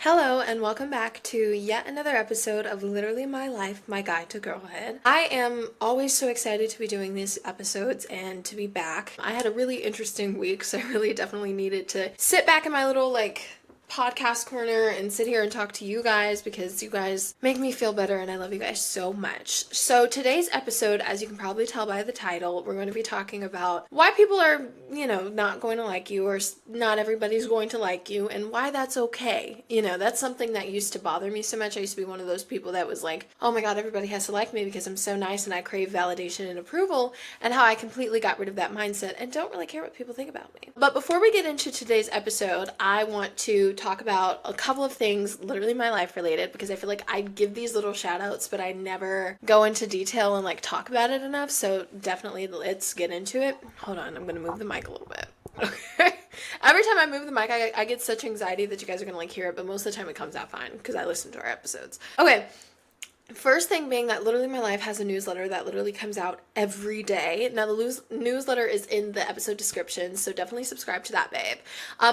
Hello, and welcome back to yet another episode of Literally My Life, My Guide to Girlhood. I am always so excited to be doing these episodes and to be back. I had a really interesting week, so I really definitely needed to sit back in my little, podcast corner and sit here and talk to you guys because you guys make me feel better and I love you guys so much. So today's episode, as you can probably tell by the title, we're going to be talking about why people are, not going to like you, or not everybody's going to like you, and why that's okay. That's something that used to bother me so much. I used to be one of those people that was like, oh my god, everybody has to like me because I'm so nice and I crave validation and approval, and how I completely got rid of that mindset and don't really care what people think about me. But before we get into today's episode, I want to talk about a couple of things literally my life related, because I feel like I give these little shout outs but I never go into detail and talk about it enough. So definitely let's get into it. Hold on, I'm gonna move the mic a little bit. Okay. Every time I move the mic, I get such anxiety that you guys are gonna hear it, but most of the time it comes out fine because I listen to our episodes. Okay. First thing being that Literally My Life has a newsletter that literally comes out every day. Now, the newsletter is in the episode description, so definitely subscribe to that, babe.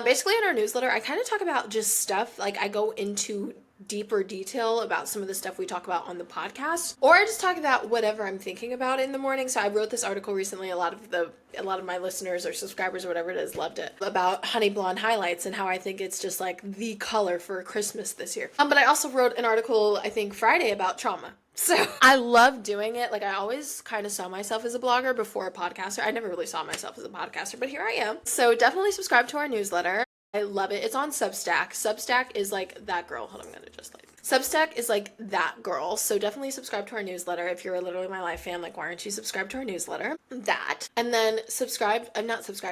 Basically, in our newsletter, I kind of talk about just stuff, I go into deeper detail about some of the stuff we talk about on the podcast, or I just talk about whatever I'm thinking about in the morning. So I wrote this article recently, a lot of my listeners or subscribers or whatever it is loved it, about honey blonde highlights and how I think it's just the color for Christmas this year. But I also wrote an article, I think Friday, about trauma. So I love doing it. I always kind of saw myself as a blogger before a podcaster. I never really saw myself as a podcaster, but here I am. So definitely subscribe to our newsletter. I love it. It's on Substack. Substack is that girl. Hold on, I'm gonna just Substack is that girl. So definitely subscribe to our newsletter. If you're a Literally My Life fan, why aren't you subscribed to our newsletter? That. And then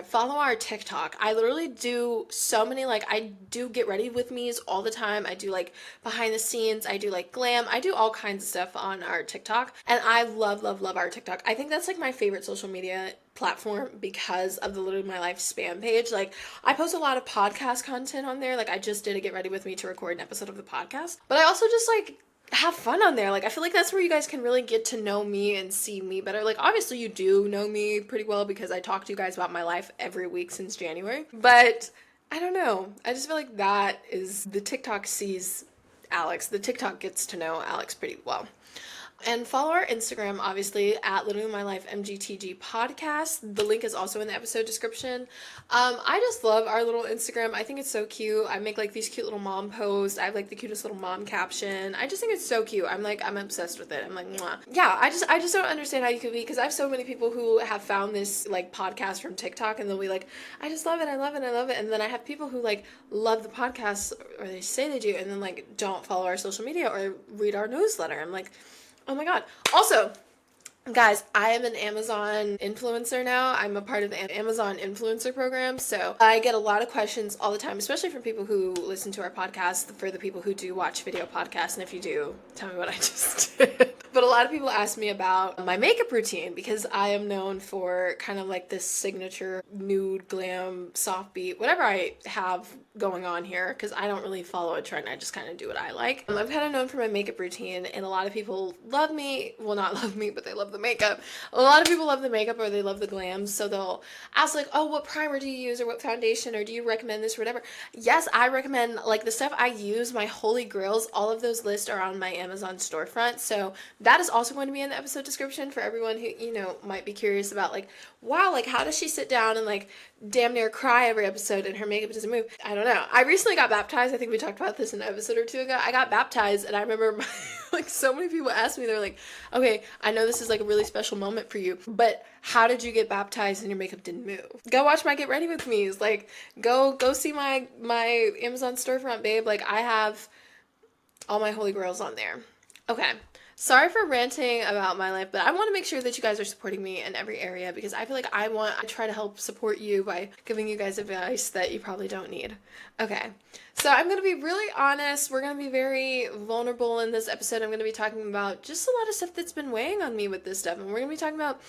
follow our TikTok. I literally do so many, I do get ready with me's all the time. I do behind the scenes. I do glam. I do all kinds of stuff on our TikTok. And I love, love, love our TikTok. I think that's my favorite social media platform because of the Literally My Life spam page. I post a lot of podcast content on there. I just did a Get Ready With Me to record an episode of the podcast. But I also just have fun on there. I feel that's where you guys can really get to know me and see me better. Obviously you do know me pretty well because I talk to you guys about my life every week since January. But I don't know. I just feel that is the TikTok sees Alex. The TikTok gets to know Alex pretty well. And follow our Instagram, obviously, at Literally My Life MGTG Podcast. The link is also in the episode description. I just love our little Instagram. I think it's so cute. I make these cute little mom posts. I have the cutest little mom caption. I just think it's so cute. I'm obsessed with it. I'm mwah. Yeah, I just don't understand how you could be, because I have so many people who have found this podcast from TikTok and they'll be I just love it, I love it, I love it. And then I have people who love the podcast, or they say they do, and then don't follow our social media or read our newsletter. I'm oh my god. Also, guys, I am an Amazon influencer now. I'm a part of the Amazon influencer program, so I get a lot of questions all the time, especially from people who listen to our podcast, for the people who do watch video podcasts, and if you do, tell me what I just did. But a lot of people ask me about my makeup routine, because I am known for kind of this signature nude, glam, soft beat, whatever I have going on here, because I don't really follow a trend. I just kind of do what I like. I'm kind of known for my makeup routine, and a lot of people love me. Well, not love me, but they love the makeup. A lot of people love the makeup, or they love the glam, so they'll ask oh, what primer do you use, or what foundation, or do you recommend this, or whatever. Yes, I recommend the stuff I use, my holy grails. All of those lists are on my Amazon storefront, so that is also going to be in the episode description for everyone who might be curious about wow, how does she sit down and damn near cry every episode and her makeup doesn't move? I don't know. I recently got baptized. I think we talked about this an episode or two ago. I got baptized, and I remember so many people asked me, they're okay, I know this is a really special moment for you, but how did you get baptized and your makeup didn't move? Go watch my Get Ready With Me's. Go see my Amazon storefront, babe. I have all my holy grails on there. Okay. Sorry for ranting about my life, but I want to make sure that you guys are supporting me in every area, because I feel I try to help support you by giving you guys advice that you probably don't need. Okay, so I'm going to be really honest. We're going to be very vulnerable in this episode. I'm going to be talking about just a lot of stuff that's been weighing on me with this stuff, and we're going to be talking about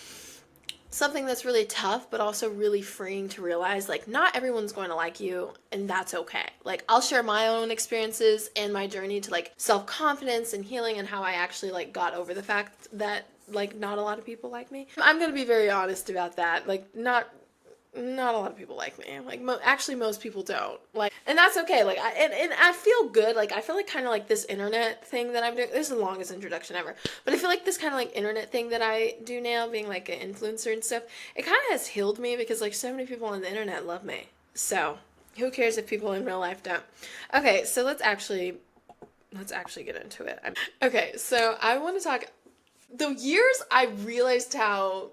something that's really tough, but also really freeing to realize, not everyone's going to like you, and that's okay. I'll share my own experiences and my journey to, self-confidence and healing, and how I actually, got over the fact that, not a lot of people like me. I'm gonna be very honest about that. not a lot of people like me. Like, actually, most people don't. Like, and that's okay. Like, and I feel good. Like, I feel like kind of like this internet thing that I'm doing. This is the longest introduction ever. But I feel like this kind of like internet thing that I do now, being like an influencer and stuff, it kind of has healed me because like so many people on the internet love me. So, who cares if people in real life don't? Okay, so let's actually get into it. Okay, so I want to talk the years I realized how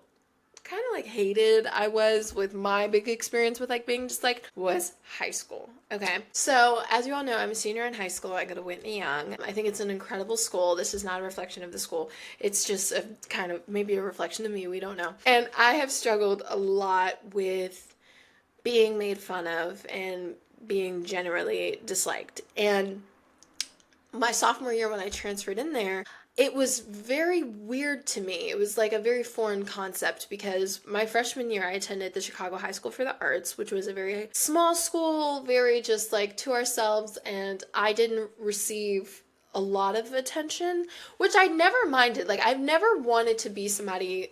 kind of like hated I was with my big experience with like being just like was high school. Okay. So as you all know, I'm a senior in high school. I go to Whitney Young. I think it's an incredible school. This is not a reflection of the school. It's just a kind of maybe a reflection of me. We don't know. And I have struggled a lot with being made fun of and being generally disliked. And my sophomore year when I transferred in there, it was very weird to me. It was like a very foreign concept because my freshman year I attended the Chicago High School for the Arts, which was a very small school, very just like to ourselves, and I didn't receive a lot of attention, which I never minded. Like, I've never wanted to be somebody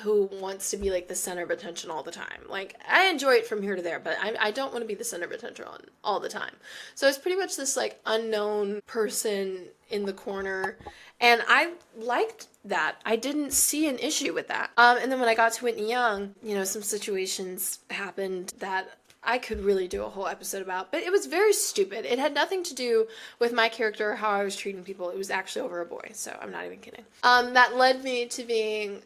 who wants to be like the center of attention all the time. Like, I enjoy it from here to there, but I don't want to be the center of attention all the time. So it's pretty much this like unknown person in the corner, and I liked that. I didn't see an issue with that. And then when I got to Whitney Young, you know, some situations happened that I could really do a whole episode about, but it was very stupid. It had nothing to do with my character or how I was treating people. It was actually over a boy, so I'm not even kidding. That led me to being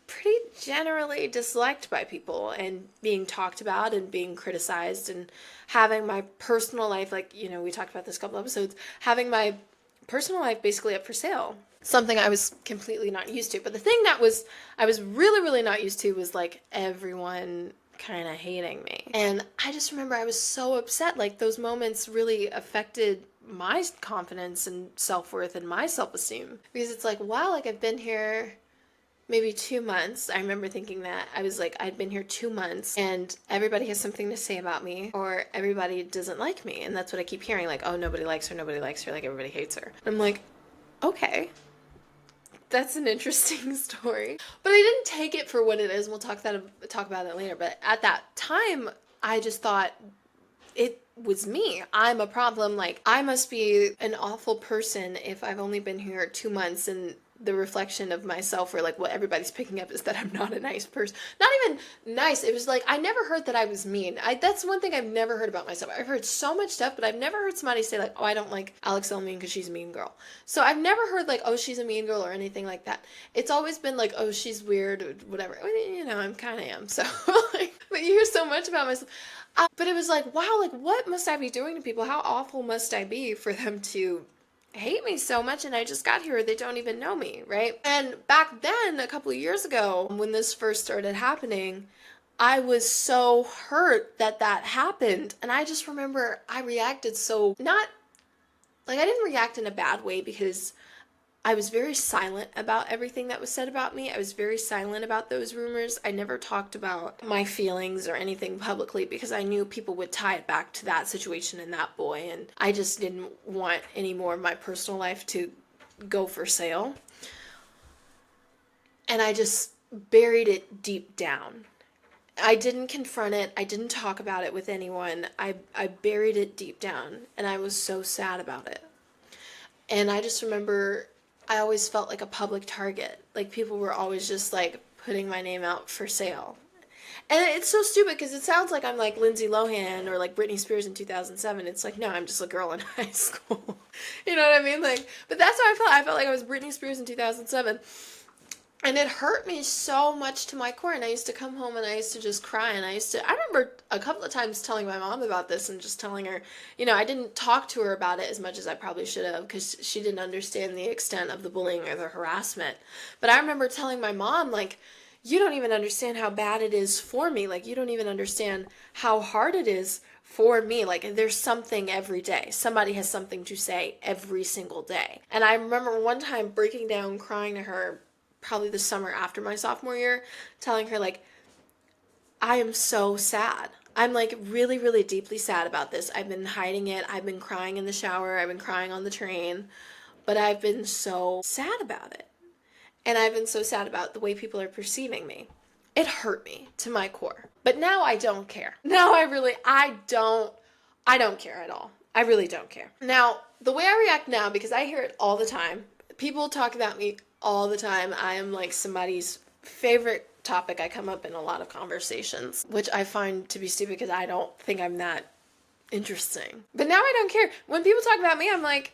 pretty generally disliked by people and being talked about and being criticized and having my personal life, like, you know, we talked about this a couple episodes, having my personal life basically up for sale. Something I was completely not used to. But the thing that I was really, really not used to was like everyone kind of hating me. And I just remember I was so upset. Like, those moments really affected my confidence and self-worth and my self-esteem. Because it's like, wow, like I've been here maybe 2 months. I remember thinking that. I was like, I'd been here 2 months and everybody has something to say about me, or everybody doesn't like me. And that's what I keep hearing, like, oh, nobody likes her, like everybody hates her. I'm like, okay, that's an interesting story. But I didn't take it for what it is. We'll talk about it later. But at that time, I just thought it was me. I'm a problem. Like, I must be an awful person if I've only been here 2 months and the reflection of myself, or like what everybody's picking up, is that I'm not a nice person. Not even nice. It was like, I never heard that I was mean. That's one thing I've never heard about myself. I've heard so much stuff, but I've never heard somebody say like, oh, I don't like Alex Elmean because she's a mean girl. So I've never heard like, oh, she's a mean girl or anything like that. It's always been like, oh, she's weird or whatever. I mean, you know, I'm kind of am. So like, but you hear so much about myself. But it was like, wow, like what must I be doing to people? How awful must I be for them to hate me so much, and I just got here, they don't even know me, right? And back then, a couple of years ago, when this first started happening, I was so hurt that happened, and I just remember I reacted so, not, like, I didn't react in a bad way because I was very silent about everything that was said about me. I was very silent about those rumors. I never talked about my feelings or anything publicly because I knew people would tie it back to that situation and that boy, and I just didn't want any more of my personal life to go for sale. And I just buried it deep down. I didn't confront it. I didn't talk about it with anyone. I buried it deep down, and I was so sad about it. And I just remember I always felt like a public target. Like, people were always just like putting my name out for sale. And it's so stupid because it sounds like I'm like Lindsay Lohan or like Britney Spears in 2007. It's like, no, I'm just a girl in high school. You know what I mean? Like, but that's how I felt. I felt like I was Britney Spears in 2007. And it hurt me so much to my core. And I used to come home and I used to just cry. And I remember a couple of times telling my mom about this and just telling her, you know, I didn't talk to her about it as much as I probably should have because she didn't understand the extent of the bullying or the harassment. But I remember telling my mom, like, you don't even understand how bad it is for me. Like, you don't even understand how hard it is for me. Like, there's something every day. Somebody has something to say every single day. And I remember one time breaking down, crying to her, probably the summer after my sophomore year, telling her, like, I am so sad. I'm like really, really deeply sad about this. I've been hiding it. I've been crying in the shower. I've been crying on the train. But I've been so sad about it. And I've been so sad about the way people are perceiving me. it hurt me to my core. But now I don't care. Now I don't care at all. I really don't care. Now, the way I react now, because I hear it all the time, people talk about me all the time. I am like somebody's favorite topic. I come up in a lot of conversations, which I find to be stupid because I don't think I'm that interesting. But now I don't care. When people talk about me, I'm like,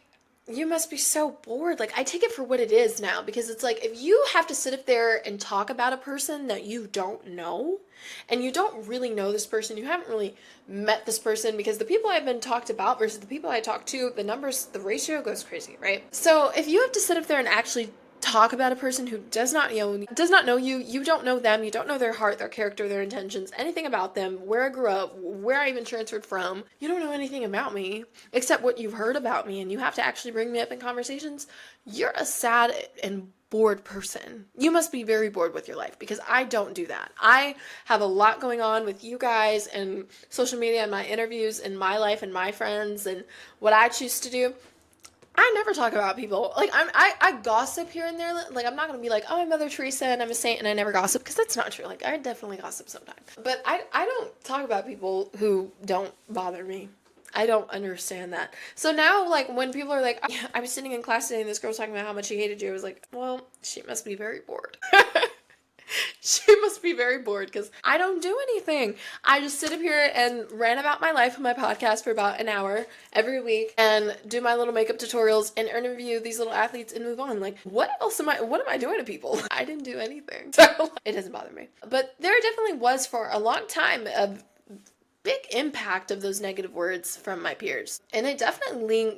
you must be so bored. Like, I take it for what it is now, because it's like, if you have to sit up there and talk about a person that you don't know, and you don't really know this person, you haven't really met this person, because the people I've been talked about versus the people I talk to, the ratio goes crazy, right? So if you have to sit up there and actually talk about a person who does not know you, you don't know them, you don't know their heart, their character, their intentions, anything about them, where I grew up, where I even transferred from, you don't know anything about me except what you've heard about me, and you have to actually bring me up in conversations, you're a sad and bored person. You must be very bored with your life, because I don't do that. I have a lot going on with you guys and social media and my interviews and my life and my friends and what I choose to do. I never talk about people. Like, I gossip here and there. Like, I'm not going to be like, oh, I'm Mother Teresa and I'm a saint and I never gossip, because that's not true. Like, I definitely gossip sometimes. But I don't talk about people who don't bother me. I don't understand that. So now, like, when people are like, oh, I was sitting in class today and this girl was talking about how much she hated you, I was like, well, she must be very bored. She must be very bored, because I don't do anything. I just sit up here and rant about my life on my podcast for about an hour every week and do my little makeup tutorials and interview these little athletes and move on. Like, what am I doing to people? I didn't do anything. So it doesn't bother me. But there definitely was, for a long time, a big impact of those negative words from my peers. And it definitely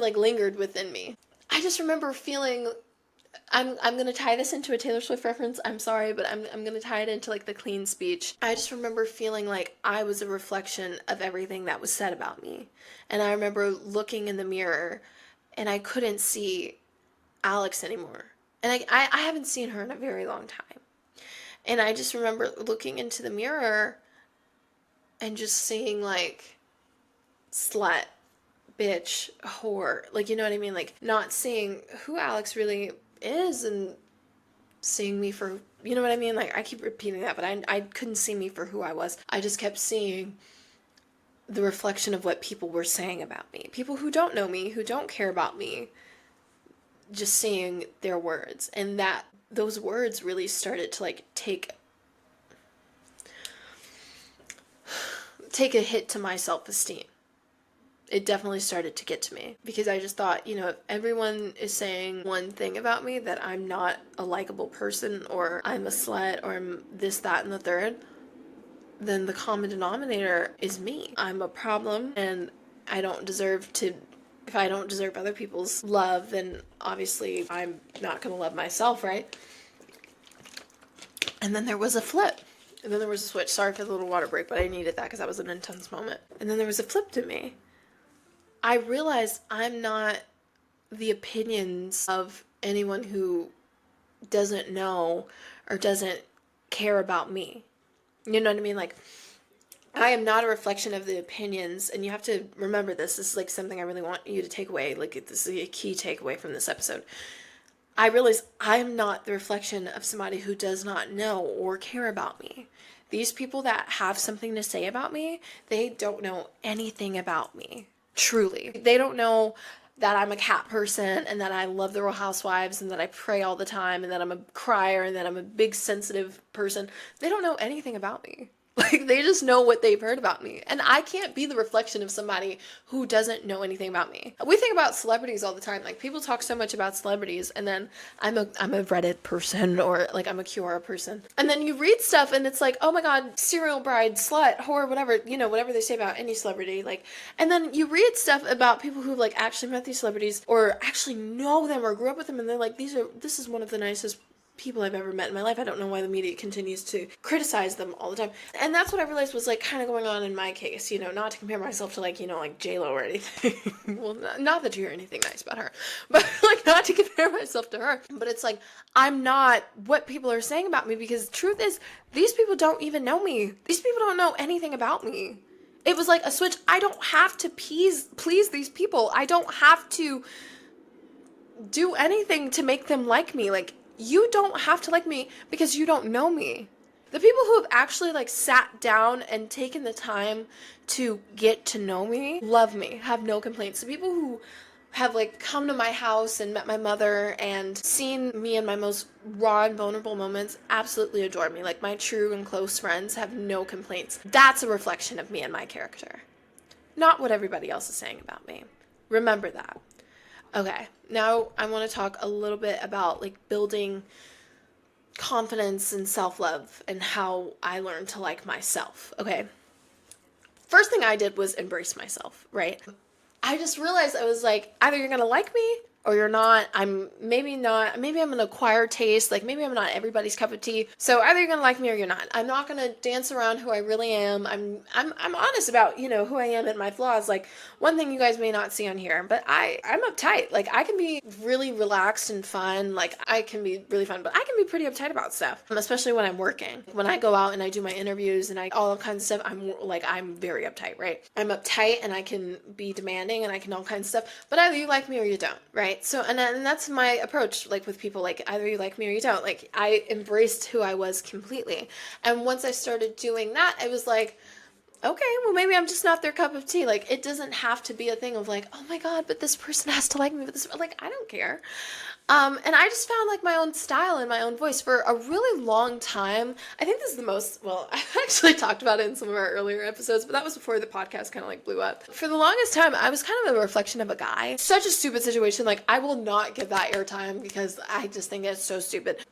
lingered within me. I just remember feeling, I'm going to tie this into a Taylor Swift reference. I'm sorry, but I'm going to tie it into like the clean speech. I just remember feeling like I was a reflection of everything that was said about me. And I remember looking in the mirror and I couldn't see Alex anymore. And I haven't seen her in a very long time. And I just remember looking into the mirror and just seeing like slut, bitch, whore. Like, you know what I mean? Like, not seeing who Alex really is and seeing me for, you know what I mean? Like, I keep repeating that, but I couldn't see me for who I was. I just kept seeing the reflection of what people were saying about me. People who don't know me, who don't care about me, just seeing their words. And that those words really started to like take a hit to my self-esteem. It definitely started to get to me, because I just thought, if everyone is saying one thing about me, that I'm not a likable person, or I'm a slut, or I'm this, that, and the third, then the common denominator is me. I'm a problem, and if I don't deserve other people's love, then obviously I'm not going to love myself, right? And then there was a flip. And then there was a switch. Sorry for the little water break, but I needed that because that was an intense moment. And then there was a flip to me. I realized I'm not the opinions of anyone who doesn't know or doesn't care about me. You know what I mean? Like, I am not a reflection of the opinions, and you have to remember this. This is like something I really want you to take away. Like, this is a key takeaway from this episode. I realize I'm not the reflection of somebody who does not know or care about me. These people that have something to say about me, they don't know anything about me. Truly. They don't know that I'm a cat person, and that I love the Real Housewives, and that I pray all the time, and that I'm a crier, and that I'm a big sensitive person. They don't know anything about me. Like, they just know what they've heard about me. And I can't be the reflection of somebody who doesn't know anything about me. We think about celebrities all the time. Like, people talk so much about celebrities, and then I'm a Reddit person, or like I'm a Quora person. And then you read stuff and it's like, oh my God, serial bride, slut, whore, whatever, whatever they say about any celebrity. Like, and then you read stuff about people who like actually met these celebrities, or actually know them, or grew up with them, and they're like, this is one of the nicest people I've ever met in my life. I don't know why the media continues to criticize them all the time. And that's what I realized was like kind of going on in my case, not to compare myself to like, like J-Lo or anything. Well, not that you hear anything nice about her, but like, not to compare myself to her. But it's like, I'm not what people are saying about me, because the truth is, these people don't even know me. These people don't know anything about me. It was like a switch. I don't have to please these people. I don't have to do anything to make them like me. Like, you don't have to like me because you don't know me. The people who have actually like sat down and taken the time to get to know me love me, have no complaints. The people who have like come to my house and met my mother and seen me in my most raw and vulnerable moments absolutely adore me. Like my true and close friends have no complaints. That's a reflection of me and my character, not what everybody else is saying about me. Remember that. Okay, now I want to talk a little bit about like building confidence and self-love and how I learned to like myself. Okay, first thing I did was embrace myself, right? I just realized I was like, either you're gonna like me or you're not. Maybe I'm an acquired taste. Like maybe I'm not everybody's cup of tea. So either you're gonna like me or you're not. I'm not gonna dance around who I really am. I'm honest about, who I am and my flaws. Like one thing you guys may not see on here, but I'm uptight. Like I can be really relaxed and fun. Like I can be really fun, but I can be pretty uptight about stuff, especially when I'm working. When I go out and I do my interviews and all kinds of stuff, I'm very uptight, right? I'm uptight and I can be demanding and I can all kinds of stuff, but either you like me or you don't, right? So, and that's my approach, like with people, like either you like me or you don't. Like I embraced who I was completely. And once I started doing that, I was like, okay, well maybe I'm just not their cup of tea. Like it doesn't have to be a thing of like, oh my God, but this person has to like me, but this, like, I don't care. And I just found like my own style and my own voice for a really long time. I think this is the most, well, I actually talked about it in some of our earlier episodes, but that was before the podcast kind of like blew up. For the longest time, I was kind of a reflection of a guy. Such a stupid situation. Like I will not give that airtime because I just think it's so stupid.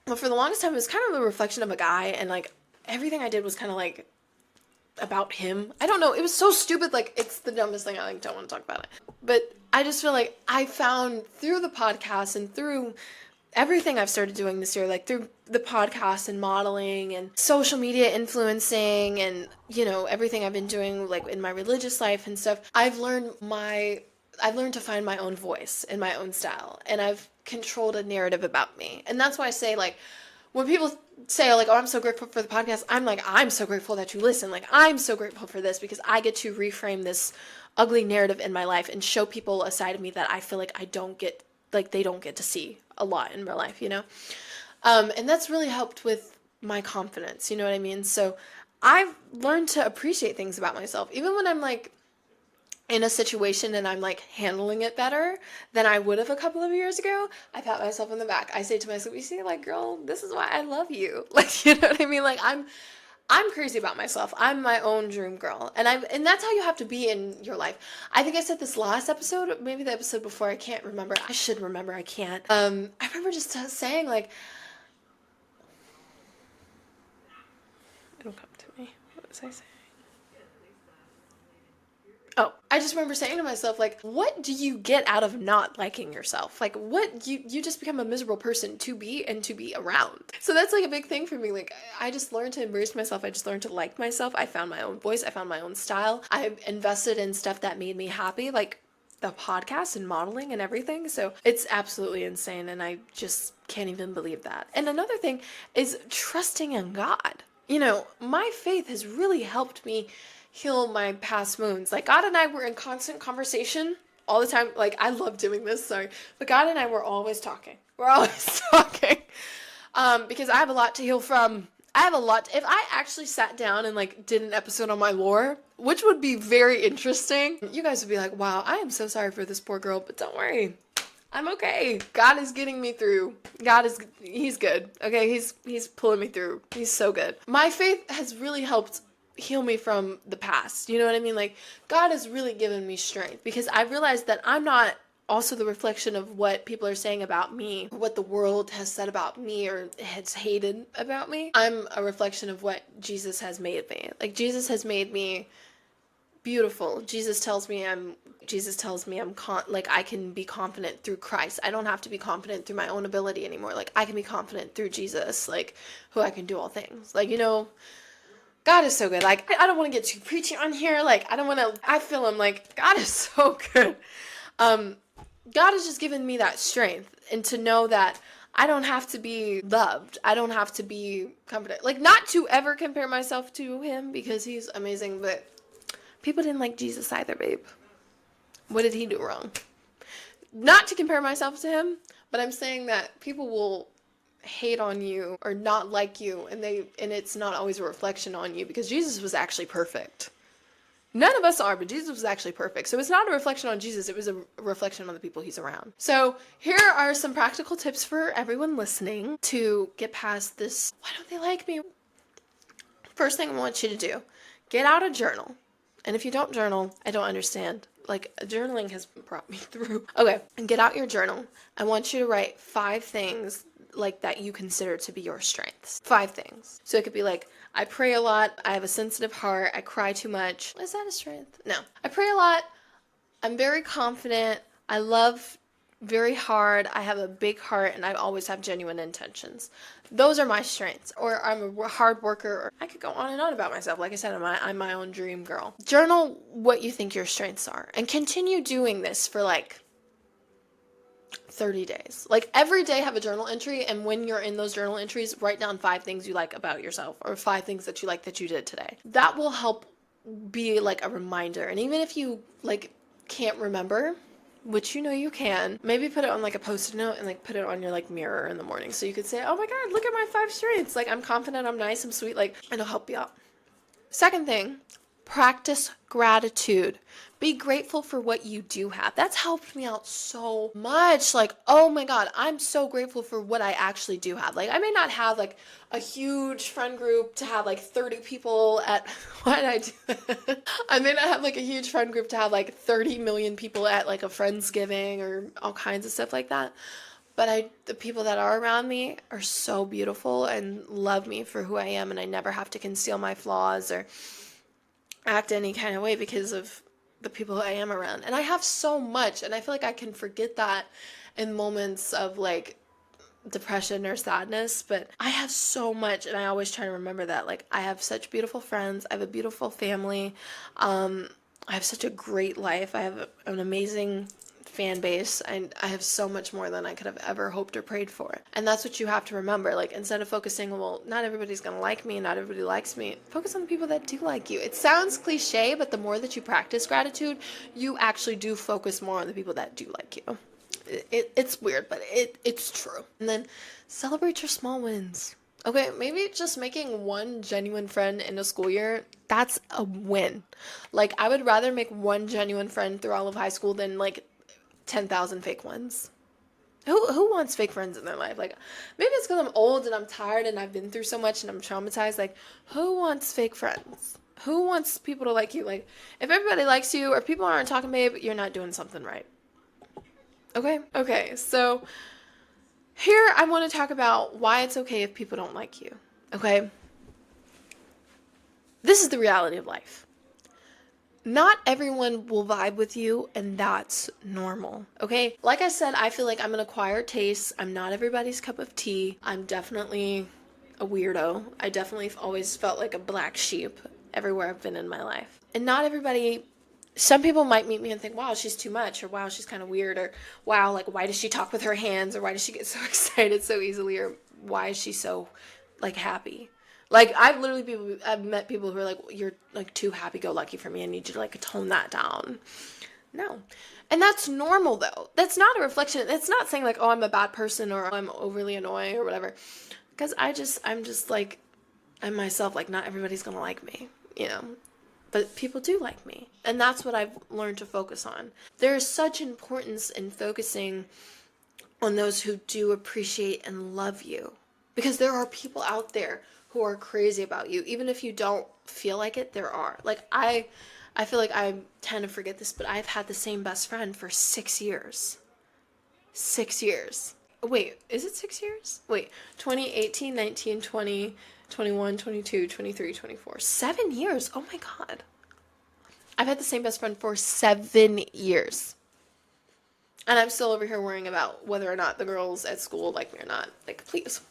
But for the longest time, it was kind of a reflection of a guy, and like everything I did was kind of like about him. I don't know. It was so stupid. Like it's the dumbest thing. I like don't want to talk about it. But I just feel like I found through the podcast and through everything I've started doing this year, like through the podcast and modeling and social media influencing and, everything I've been doing like in my religious life and stuff, I've learned to find my own voice and my own style, and I've controlled a narrative about me. And that's why I say, like, when people say like, oh, I'm so grateful for the podcast, I'm like, I'm so grateful that you listen. Like, I'm so grateful for this because I get to reframe this ugly narrative in my life and show people a side of me that I feel like they don't get to see a lot in real life, and that's really helped with my confidence, you know what I mean? So I've learned to appreciate things about myself, even when I'm like in a situation and I'm like handling it better than I would have a couple of years ago. I pat myself on the back. I say to myself, you see, like, girl, this is why I love you. Like, you know what I mean? Like I'm crazy about myself. I'm my own dream girl. And that's how you have to be in your life. I think I said this last episode, maybe the episode before, I can't remember. I should remember, I can't. I remember just saying like, it'll come to me. What was I saying? Oh, I just remember saying to myself, like, what do you get out of not liking yourself? Like, what, you just become a miserable person to be and to be around. So that's like a big thing for me. Like, I just learned to embrace myself. I just learned to like myself. I found my own voice. I found my own style. I invested in stuff that made me happy, like the podcast and modeling and everything. So it's absolutely insane. And I just can't even believe that. And another thing is trusting in God. My faith has really helped me heal my past wounds. Like God and I were in constant conversation all the time. Like I love doing this, sorry. But God and I were always talking. We're always talking. Because I have a lot to heal from. If I actually sat down and like did an episode on my lore, which would be very interesting, you guys would be like, wow, I am so sorry for this poor girl, but don't worry. I'm okay. God is getting me through. He's good. Okay, he's pulling me through. He's so good. My faith has really helped heal me from the past. You know what I mean? Like God has really given me strength because I realized that I'm not also the reflection of what people are saying about me, what the world has said about me or has hated about me. I'm a reflection of what Jesus has made me. Like Jesus has made me beautiful. Jesus tells me I can be confident through Christ. I don't have to be confident through my own ability anymore. Like I can be confident through Jesus, like who I can do all things. Like, God is so good. Like, I don't want to get too preachy on here. Like, I feel him like, God is so good. God has just given me that strength and to know that I don't have to be loved. I don't have to be confident. Like, not to ever compare myself to him because he's amazing, but people didn't like Jesus either, babe. What did he do wrong? Not to compare myself to him, but I'm saying that people will hate on you or not like you, and it's not always a reflection on you, because Jesus was actually perfect. None of us are, but Jesus was actually perfect. So it's not a reflection on Jesus, it was a reflection on the people he's around. So here are some practical tips for everyone listening to get past this, why don't they like me? First thing I want you to do, get out a journal. And if you don't journal, I don't understand. Like, journaling has brought me through. Okay, and get out your journal. I want you to write 5 things like that you consider to be your strengths. 5 things. So it could be like, I pray a lot, I have a sensitive heart, I cry too much. Is that a strength? No. I pray a lot, I'm very confident, I love very hard, I have a big heart, and I always have genuine intentions. Those are my strengths. Or I'm a hard worker, or I could go on and on about myself. Like I said, I'm my own dream girl. Journal what you think your strengths are, and continue doing this for like 30 days. Like, every day have a journal entry, and when you're in those journal entries, write down 5 things you like about yourself, or 5 things that you like that you did today. That will help be like a reminder. And even if you like can't remember, which you know you can, maybe put it on like a post-it note and like put it on your like mirror in the morning, so you could say, oh my god, look at my 5 strengths. Like, I'm confident, I'm nice, I'm sweet. Like, it'll help you out. Second thing, practice gratitude. Be grateful for what you do have. That's helped me out so much. Like, oh my god, I'm so grateful for what I actually do have. Like, I may not have like a huge friend group to have like 30 people at, why did I do that? I may not have like a huge friend group to have like 30 million people at like a Friendsgiving or all kinds of stuff like that. But the people that are around me are so beautiful and love me for who I am, and I never have to conceal my flaws or act any kind of way because of the people I am around. And I have so much, and I feel like I can forget that in moments of like depression or sadness, but I have so much, and I always try to remember that. Like, I have such beautiful friends, I have a beautiful family, I have such a great life, I have an amazing fan base, and I have so much more than I could have ever hoped or prayed for. And that's what you have to remember. Like, instead of focusing, well, not everybody's gonna like me, not everybody likes me, focus on the people that do like you. It sounds cliche, but the more that you practice gratitude, you actually do focus more on the people that do like you. It's weird, but it's true. And then celebrate your small wins. Okay, maybe just making one genuine friend in a school year, that's a win. Like, I would rather make one genuine friend through all of high school than like 10,000 fake ones. Who wants fake friends in their life? Like, maybe it's because I'm old and I'm tired and I've been through so much and I'm traumatized. Like, who wants fake friends? Who wants people to like you? Like, if everybody likes you or people aren't talking, babe, you're not doing something right. Okay, so here I want to talk about why it's okay if people don't like you. Okay? This is the reality of life. Not everyone will vibe with you, and that's normal, okay? Like I said, I feel like I'm an acquired taste. I'm not everybody's cup of tea. I'm definitely a weirdo. I definitely always felt like a black sheep everywhere I've been in my life. And not everybody, some people might meet me and think, wow, she's too much, or wow, she's kind of weird, or wow, like, why does she talk with her hands, or why does she get so excited so easily, or why is she so, like, happy? Like, I've met people who are like, you're like too happy-go-lucky for me, I need you to like tone that down. No. And that's normal, though. That's not a reflection. It's not saying like, oh, I'm a bad person or I'm overly annoying or whatever. Because I'm just like, I'm myself. Like, not everybody's gonna like me, you know. But people do like me. And that's what I've learned to focus on. There is such importance in focusing on those who do appreciate and love you. Because there are people out there who are crazy about you. Even if you don't feel like it, there are. Like, I feel like I tend to forget this, but I've had the same best friend for 6 years. 6 years. Wait, is it 6 years? Wait, 2018, 19, 20, 21, 22, 23, 24. 7 years. Oh my god. I've had the same best friend for 7 years. And I'm still over here worrying about whether or not the girls at school like me or not. Like, please.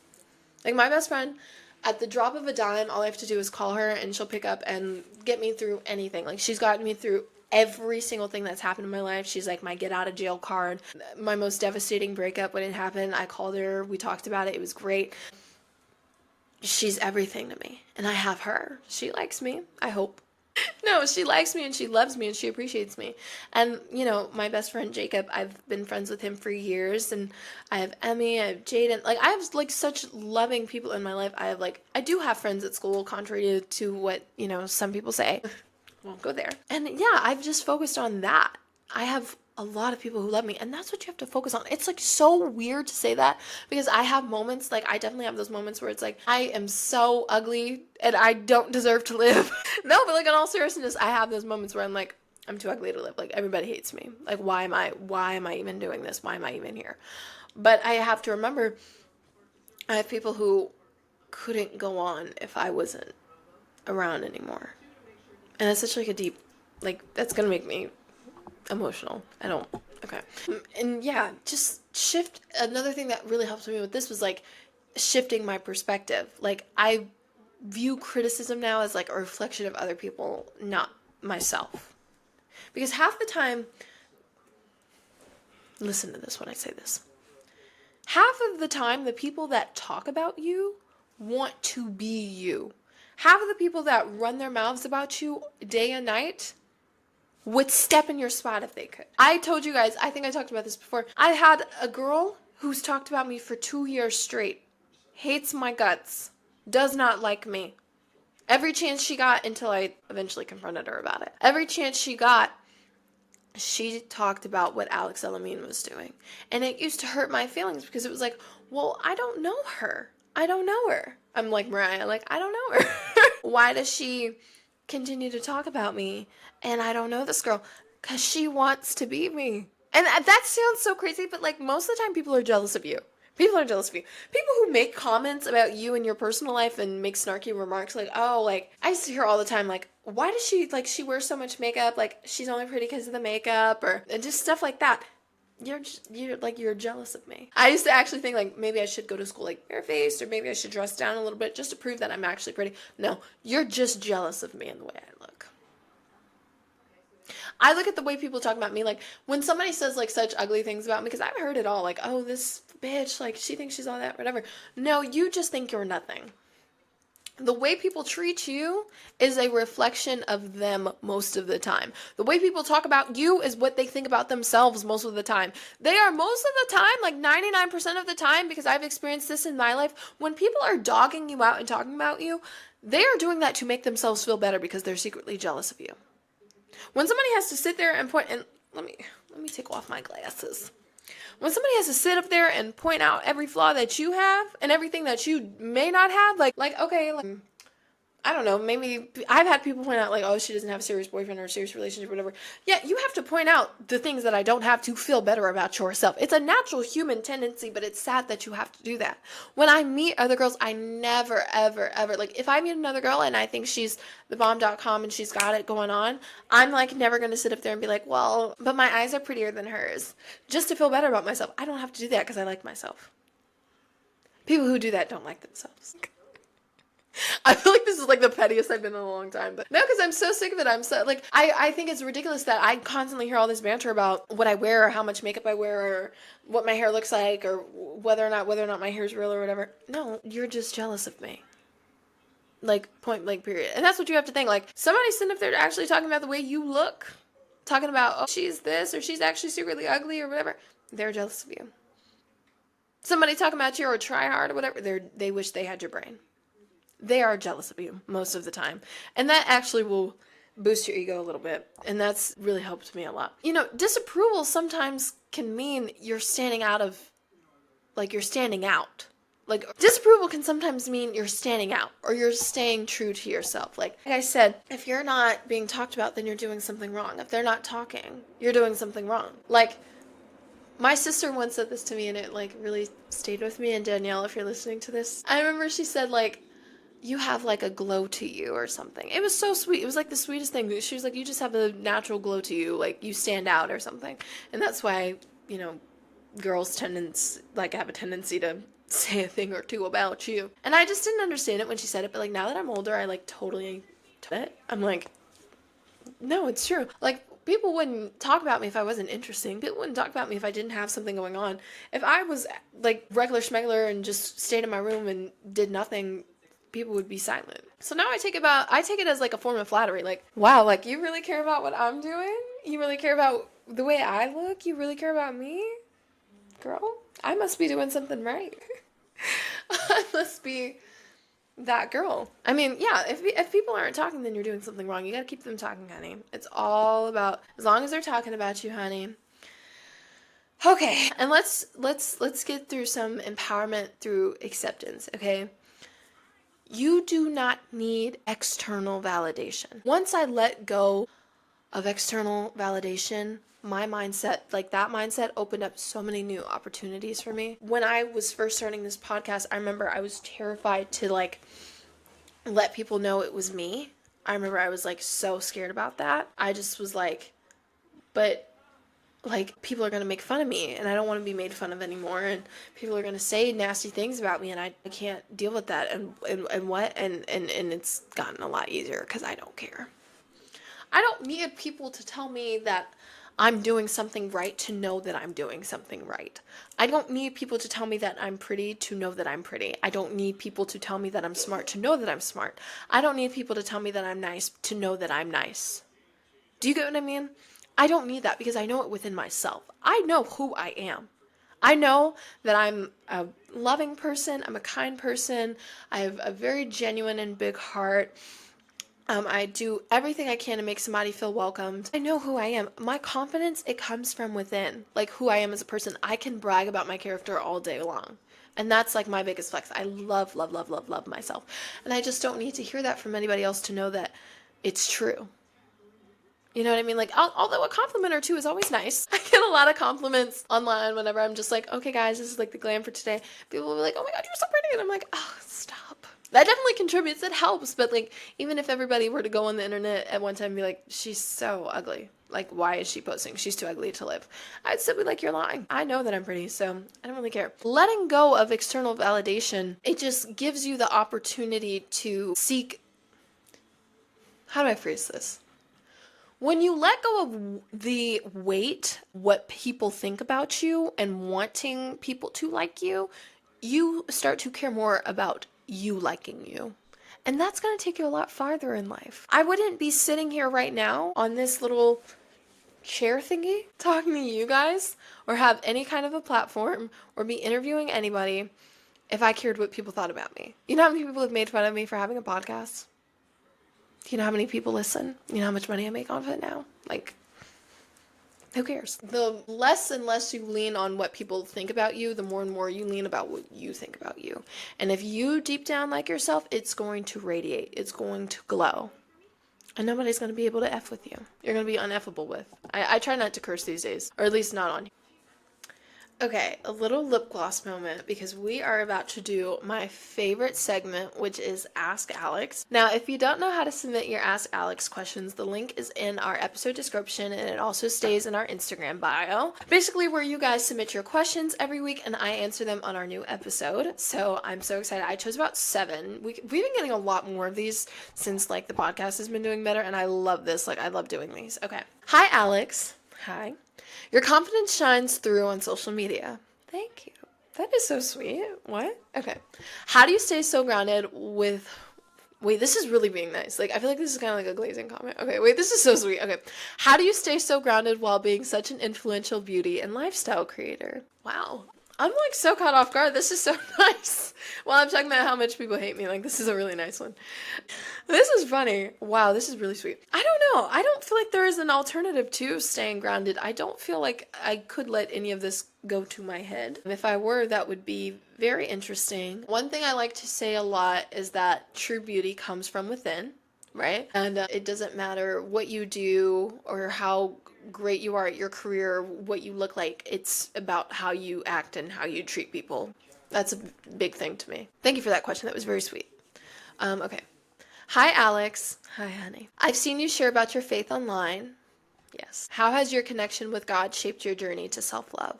Like, my best friend, at the drop of a dime, all I have to do is call her and she'll pick up and get me through anything. Like, she's gotten me through every single thing that's happened in my life. She's like my get out of jail card. My most devastating breakup when it happened, I called her, we talked about it, it was great. She's everything to me, and I have her. She likes me, I hope. No, she likes me and she loves me and she appreciates me. And, you know, my best friend Jacob, I've been friends with him for years. And I have Emmy, I have Jaden. Like, I have, like, such loving people in my life. I have, like, I do have friends at school, contrary to what, you know, some people say. Won't go there. And yeah, I've just focused on that. I have a lot of people who love me, and that's what you have to focus on. It's like so weird to say that because I have moments, like I definitely have those moments where it's like I am so ugly and I don't deserve to live. No, but like in all seriousness, I have those moments where I'm like, I'm too ugly to live. Like everybody hates me. Like why am I even doing this? Why am I even here? But I have to remember I have people who couldn't go on if I wasn't around anymore. And that's such like a deep, like that's gonna make me emotional. I don't. Okay. And yeah, just shift. Another thing that really helped me with this was like shifting my perspective. Like I view criticism now as like a reflection of other people, not myself. Because half the time, listen to this when I say this. Half of the time, the people that talk about you want to be you. Half of the people that run their mouths about you day and night would step in your spot if they could. I told you guys, I think I talked about this before. I had a girl who's talked about me for 2 years straight. Hates my guts. Does not like me. Every chance she got, until I eventually confronted her about it. Every chance she got, she talked about what Alex Elamine was doing. And it used to hurt my feelings because it was like, well, I don't know her. I don't know her. I'm like Mariah, like, I don't know her. Why does she continue to talk about me and I don't know this girl? Because she wants to be me. And that sounds so crazy, but like most of the time people are jealous of you. People are jealous of you. People who make comments about you and your personal life and make snarky remarks like, oh, like, I used to hear all the time, like, why does she, like, she wears so much makeup? Like, she's only pretty because of the makeup, or just stuff like that. You're jealous of me. I used to actually think, like, maybe I should go to school, like, barefaced, or maybe I should dress down a little bit just to prove that I'm actually pretty. No, you're just jealous of me and the way I look. I look at the way people talk about me, like, when somebody says, like, such ugly things about me, because I've heard it all, like, oh, this bitch, like, she thinks she's all that, whatever. No, you just think you're nothing. The way people treat you is a reflection of them most of the time. The way people talk about you is what they think about themselves most of the time. They are most of the time, like 99% of the time, because I've experienced this in my life, when people are dogging you out and talking about you, they are doing that to make themselves feel better because they're secretly jealous of you. When somebody has to sit there and point, and let me take off my glasses. When somebody has to sit up there and point out every flaw that you have and everything that you may not have, like okay, like, I don't know, maybe I've had people point out like, oh, she doesn't have a serious boyfriend or a serious relationship or whatever. Yeah, you have to point out the things that I don't have to feel better about yourself. It's a natural human tendency, but it's sad that you have to do that. When I meet other girls, I never, ever, ever, like if I meet another girl and I think she's the bomb.com and she's got it going on, I'm like never going to sit up there and be like, well, but my eyes are prettier than hers, just to feel better about myself. I don't have to do that because I like myself. People who do that don't like themselves. I feel like this is like the pettiest I've been in a long time. But no, because I'm so sick of it. I'm so like, I think it's ridiculous that I constantly hear all this banter about what I wear or how much makeup I wear or what my hair looks like or whether or not my hair's real or whatever. No, you're just jealous of me. Like, point blank period. And that's what you have to think. Like, somebody's sitting up there actually talking about the way you look. Talking about, oh, she's this or she's actually secretly ugly or whatever. They're jealous of you. Somebody talking about you or try hard or whatever. They wish they had your brain. They are jealous of you most of the time. And that actually will boost your ego a little bit. And that's really helped me a lot. You know, disapproval sometimes can mean you're standing out. Like, disapproval can sometimes mean you're standing out or you're staying true to yourself. Like I said, if you're not being talked about, then you're doing something wrong. If they're not talking, you're doing something wrong. Like, my sister once said this to me and it, like, really stayed with me. And Danielle, if you're listening to this, I remember she said, like, you have like a glow to you or something. It was so sweet. It was like the sweetest thing. She was like, you just have a natural glow to you. Like you stand out or something. And that's why, you know, girls have a tendency to say a thing or two about you. And I just didn't understand it when she said it. But like now that I'm older, I like totally took it. I'm like, no, it's true. Like people wouldn't talk about me if I wasn't interesting. People wouldn't talk about me if I didn't have something going on. If I was like regular schmegler and just stayed in my room and did nothing, people would be silent. So now I take it as like a form of flattery. Like, wow, like you really care about what I'm doing? You really care about the way I look? You really care about me? Girl, I must be doing something right. I must be that girl. I mean, yeah, if people aren't talking, then you're doing something wrong. You gotta keep them talking, honey. It's all about, as long as they're talking about you, honey. Okay, and let's get through some empowerment through acceptance, okay? You do not need external validation. Once I let go of external validation, my mindset, like that mindset opened up so many new opportunities for me. When I was first starting this podcast, I remember I was terrified to like let people know it was me. I remember I was like so scared about that. I just was like, but like people are going to make fun of me and I don't want to be made fun of anymore, and people are going to say nasty things about me and I can't deal with that, and it's gotten a lot easier because I don't care. I don't need people to tell me that I'm doing something right to know that I'm doing something right. I don't need people to tell me that I'm pretty to know that I'm pretty. I don't need people to tell me that I'm smart to know that I'm smart. I don't need people to tell me that I'm nice to know that I'm nice. Do you get what I mean? I don't need that because I know it within myself. I know who I am. I know that I'm a loving person. I'm a kind person. I have a very genuine and big heart. I do everything I can to make somebody feel welcomed. I know who I am. My confidence, it comes from within. Like who I am as a person. I can brag about my character all day long. And that's like my biggest flex. I love, love, love, love, love myself. And I just don't need to hear that from anybody else to know that it's true. You know what I mean? Like, although a compliment or two is always nice. I get a lot of compliments online whenever I'm just like, okay guys, this is like the glam for today. People will be like, oh my God, you're so pretty. And I'm like, oh, stop. That definitely contributes. It helps. But like, even if everybody were to go on the internet at one time and be like, she's so ugly. Like, why is she posting? She's too ugly to live. I'd still be like, you're lying. I know that I'm pretty, so I don't really care. Letting go of external validation, it just gives you the opportunity to seek, how do I phrase this? When you let go of the weight, what people think about you and wanting people to like you, you start to care more about you liking you. And that's going to take you a lot farther in life. I wouldn't be sitting here right now on this little chair thingy talking to you guys or have any kind of a platform or be interviewing anybody if I cared what people thought about me. You know how many people have made fun of me for having a podcast? Do you know how many people listen? You know how much money I make off it now? Like, who cares? The less and less you lean on what people think about you, the more and more you lean about what you think about you. And if you deep down like yourself, it's going to radiate. It's going to glow. And nobody's going to be able to F with you. You're going to be uneffable with. I try not to curse these days, or at least not on. Okay, a little lip gloss moment because we are about to do my favorite segment, which is Ask Alex. Now, if you don't know how to submit your Ask Alex questions, the link is in our episode description and it also stays in our Instagram bio. Basically, where you guys submit your questions every week and I answer them on our new episode. So I'm so excited. I chose about 7. We've been getting a lot more of these since like the podcast has been doing better, and I love this. Like, I love doing these. Okay. Hi, Alex. Hi. Your confidence shines through on social media. Thank you. That is so sweet. What? Okay. How do you stay so grounded with... Wait, this is really being nice. Like, I feel like this is kind of like a glazing comment. Okay, wait, this is so sweet. Okay. How do you stay so grounded while being such an influential beauty and lifestyle creator? Wow. I'm like so caught off guard. This is so nice. While I'm talking about how much people hate me, like this is a really nice one. This is funny. Wow, this is really sweet. I don't know. I don't feel like there is an alternative to staying grounded. I don't feel like I could let any of this go to my head. If I were, that would be very interesting. One thing I like to say a lot is that true beauty comes from within, right? And it doesn't matter what you do or how great you are at your career, what you look like. It's about how you act and how you treat people. That's a big thing to me. Thank you for that question. That was very sweet. Okay. Hi, Alex. Hi, honey. I've seen you share about your faith online. Yes. How has your connection with God shaped your journey to self-love?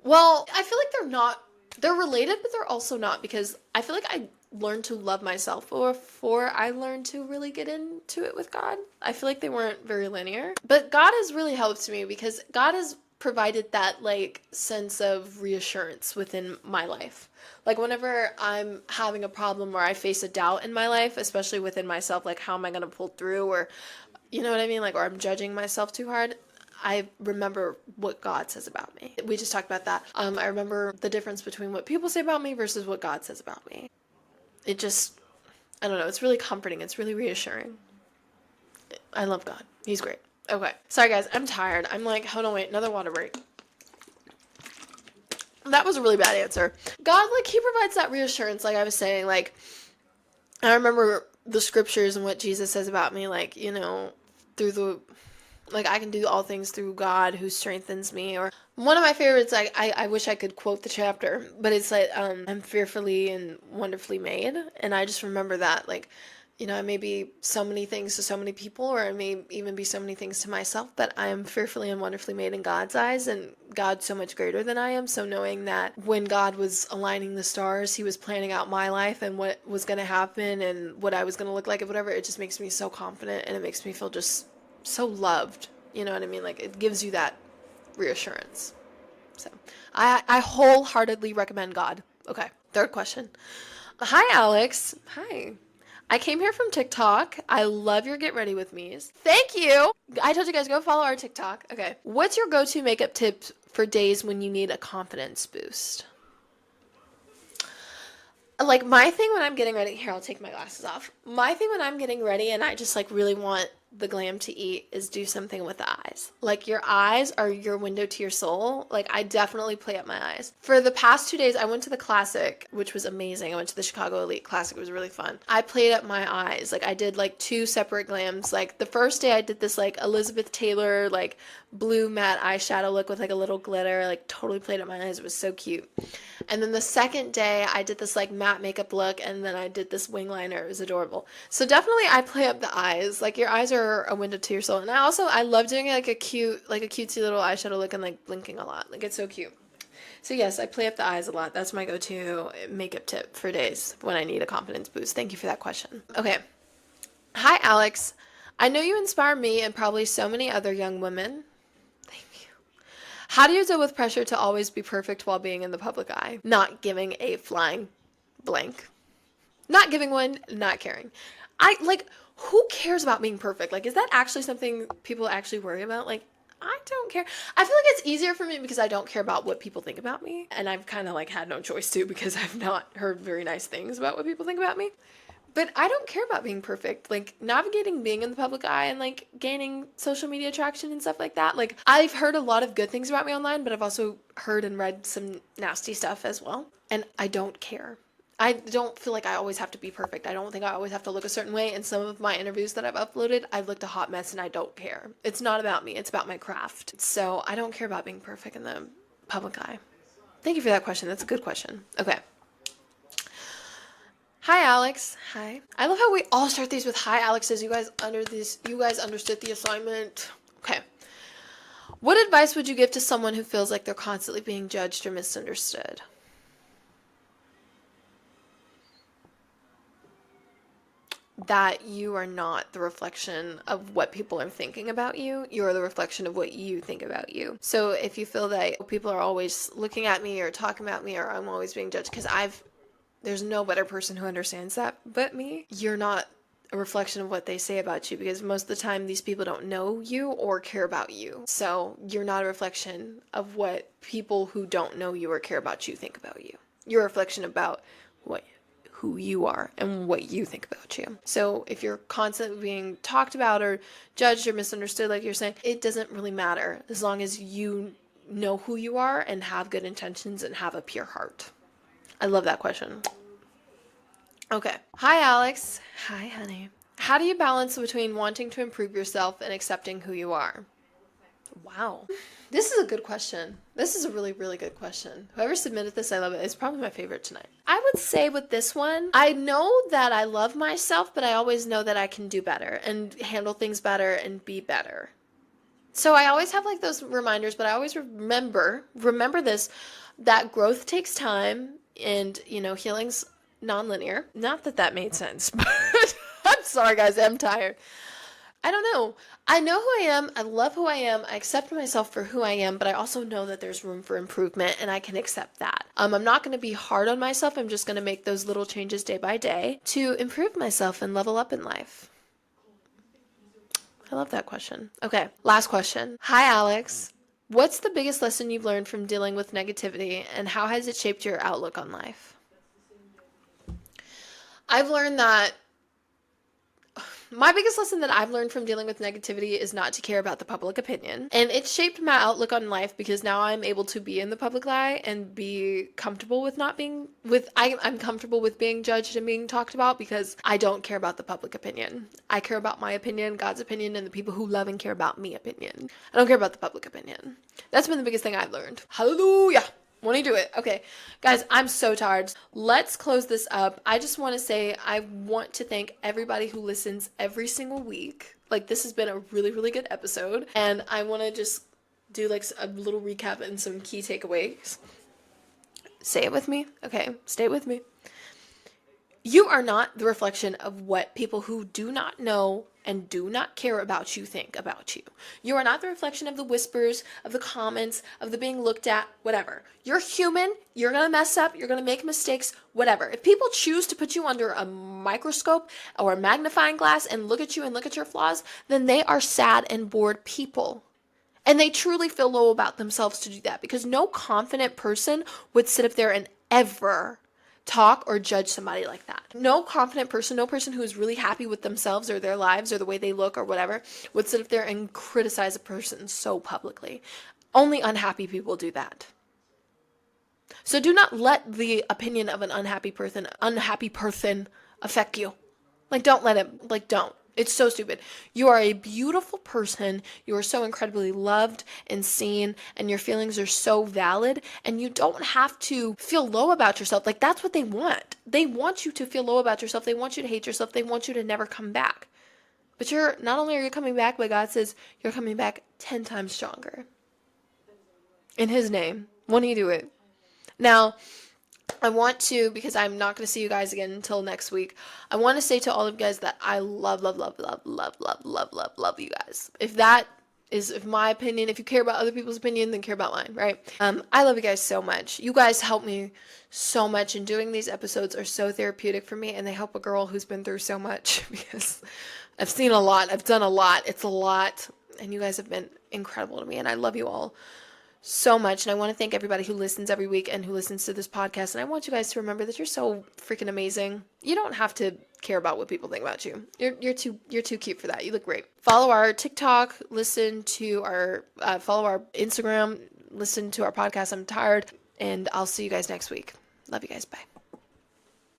Well, I feel like they're related, but they're also not, because I feel like I learned to love myself before I learned to really get into it with God. I feel like they weren't very linear. But God has really helped me because God has provided that like sense of reassurance within my life. Like whenever I'm having a problem or I face a doubt in my life, especially within myself, like how am I going to pull through, or you know what I mean? Like, or I'm judging myself too hard. I remember what God says about me. We just talked about that. I remember the difference between what people say about me versus what God says about me. It just, I don't know, it's really comforting. It's really reassuring. I love God. He's great. Okay. Sorry, guys. I'm tired. I'm like, hold on, wait. Another water break. That was a really bad answer. God, like, he provides that reassurance, like I was saying. Like, I remember the scriptures and what Jesus says about me, like, you know, through the, like, I can do all things through God who strengthens me. Or one of my favorites, like, I wish I could quote the chapter, but it's like, I'm fearfully and wonderfully made. And I just remember that, like, you know, I may be so many things to so many people, or I may even be so many things to myself, but I am fearfully and wonderfully made in God's eyes, and God's so much greater than I am. So knowing that when God was aligning the stars, he was planning out my life and what was going to happen and what I was going to look like and whatever, it just makes me so confident, and it makes me feel just so loved. You know what I mean? Like, it gives you that reassurance. So I wholeheartedly recommend God. Okay, third question. Hi, Alex. Hi. I came here from TikTok. I love your get ready with me's. Thank you. I told you guys, go follow our TikTok. Okay. What's your go-to makeup tip for days when you need a confidence boost? Like, my thing when I'm getting ready, here, I'll take my glasses off. My thing when I'm getting ready and I just like really want the glam to eat is do something with the eyes. Like, your eyes are your window to your soul. Like, I definitely play up my eyes. For the past 2 days, I went to the Classic, which was amazing. I went to the Chicago Elite Classic. It was really fun. I played up my eyes. Like, I did like 2 separate glams. Like, the first day I did this like Elizabeth Taylor, like blue matte eyeshadow look with like a little glitter. Like, totally played up my eyes. It was so cute. And then the second day I did this like matte makeup look, and then I did this wing liner. It was adorable. So definitely I play up the eyes. Like, your eyes are a window to your soul. And I love doing like a cutesy little eyeshadow look and like blinking a lot. Like, it's so cute. So yes, I play up the eyes a lot. That's my go-to makeup tip for days when I need a confidence boost. Thank you for that question. Okay. Hi, Alex. I know you inspire me and probably so many other young women. How do you deal with pressure to always be perfect while being in the public eye? Not giving a flying blank. Not giving one, not caring. Who cares about being perfect? Like, is that actually something people actually worry about? Like, I don't care. I feel like it's easier for me because I don't care about what people think about me. And I've kind of like had no choice to, because I've not heard very nice things about what people think about me. But I don't care about being perfect. Like, navigating being in the public eye and like gaining social media traction and stuff like that. Like, I've heard a lot of good things about me online, but I've also heard and read some nasty stuff as well. And I don't care. I don't feel like I always have to be perfect. I don't think I always have to look a certain way. In some of my interviews that I've uploaded, I've looked a hot mess and I don't care. It's not about me. It's about my craft. So I don't care about being perfect in the public eye. Thank you for that question. That's a good question. Okay. Hi, Alex. Hi. I love how we all start these with hi, Alexes. You guys understood the assignment. Okay. What advice would you give to someone who feels like they're constantly being judged or misunderstood? That you are not the reflection of what people are thinking about you. You are the reflection of what you think about you. So if you feel that people are always looking at me or talking about me, or I'm always being judged, because there's no better person who understands that but me. You're not a reflection of what they say about you, because most of the time these people don't know you or care about you. So you're not a reflection of what people who don't know you or care about you think about you. You're a reflection about who you are and what you think about you. So if you're constantly being talked about or judged or misunderstood, like you're saying, it doesn't really matter as long as you know who you are and have good intentions and have a pure heart. I love that question. Okay. Hi, Alex. Hi, honey. How do you balance between wanting to improve yourself and accepting who you are? Wow. This is a good question. This is a really, really good question. Whoever submitted this, I love it. It's probably my favorite tonight. I would say with this one, I know that I love myself, but I always know that I can do better and handle things better and be better. So I always have like those reminders, but I always remember this, that growth takes time, and, you know, healing's non-linear. Not that that made sense, but I'm sorry, guys. I'm tired. I don't know. I know who I am. I love who I am. I accept myself for who I am, but I also know that there's room for improvement and I can accept that. I'm not going to be hard on myself. I'm just going to make those little changes day by day to improve myself and level up in life. I love that question. Okay, last question. Hi, Alex. What's the biggest lesson you've learned from dealing with negativity and how has it shaped your outlook on life? I've learned that my biggest lesson that I've learned from dealing with negativity is not to care about the public opinion. And it shaped my outlook on life because now I'm able to be in the public eye and be comfortable with not being I'm comfortable with being judged and being talked about because I don't care about the public opinion. I care about my opinion, God's opinion, and the people who love and care about me opinion. I don't care about the public opinion. That's been the biggest thing I've learned. Hallelujah. Want to do it. Okay. Guys, I'm so tired. Let's close this up. I just want to say I want to thank everybody who listens every single week. Like, this has been a really, really good episode. And I want to just do like a little recap and some key takeaways. Say it with me. Okay. Stay with me. You are not the reflection of what people who do not know and do not care about you think about you. You are not the reflection of the whispers, of the comments, of the being looked at, whatever. You're human. You're going to mess up. You're going to make mistakes, whatever. If people choose to put you under a microscope or a magnifying glass and look at you and look at your flaws, then they are sad and bored people. And they truly feel low about themselves to do that because no confident person would sit up there and ever talk or judge somebody like that. No confident person, no person who is really happy with themselves or their lives or the way they look or whatever would sit up there and criticize a person so publicly. Only unhappy people do that. So do not let the opinion of an unhappy person affect you. Like, don't let it, like, don't. It's so stupid. You are a beautiful person. You are so incredibly loved and seen, and your feelings are so valid, and you don't have to feel low about yourself. Like, that's what they want. They want you to feel low about yourself. They want you to hate yourself. They want you to never come back. But not only are you coming back, but God says you're coming back 10 times stronger. In His name. Won't He do it? Now, I want to, because I'm not going to see you guys again until next week, I want to say to all of you guys that I love, love, love, love, love, love, love, love, love you guys. If my opinion, if you care about other people's opinion, then care about mine, right? I love you guys so much. You guys help me so much, and doing these episodes are so therapeutic for me, and they help a girl who's been through so much because I've seen a lot. I've done a lot. It's a lot, and you guys have been incredible to me, and I love you all so much. And I want to thank everybody who listens every week and who listens to this podcast. And I want you guys to remember that you're so freaking amazing. You don't have to care about what people think about you. You're too cute for that. You look great. Follow our TikTok, follow our Instagram, listen to our podcast. I'm tired, and I'll see you guys next week. Love you guys. Bye.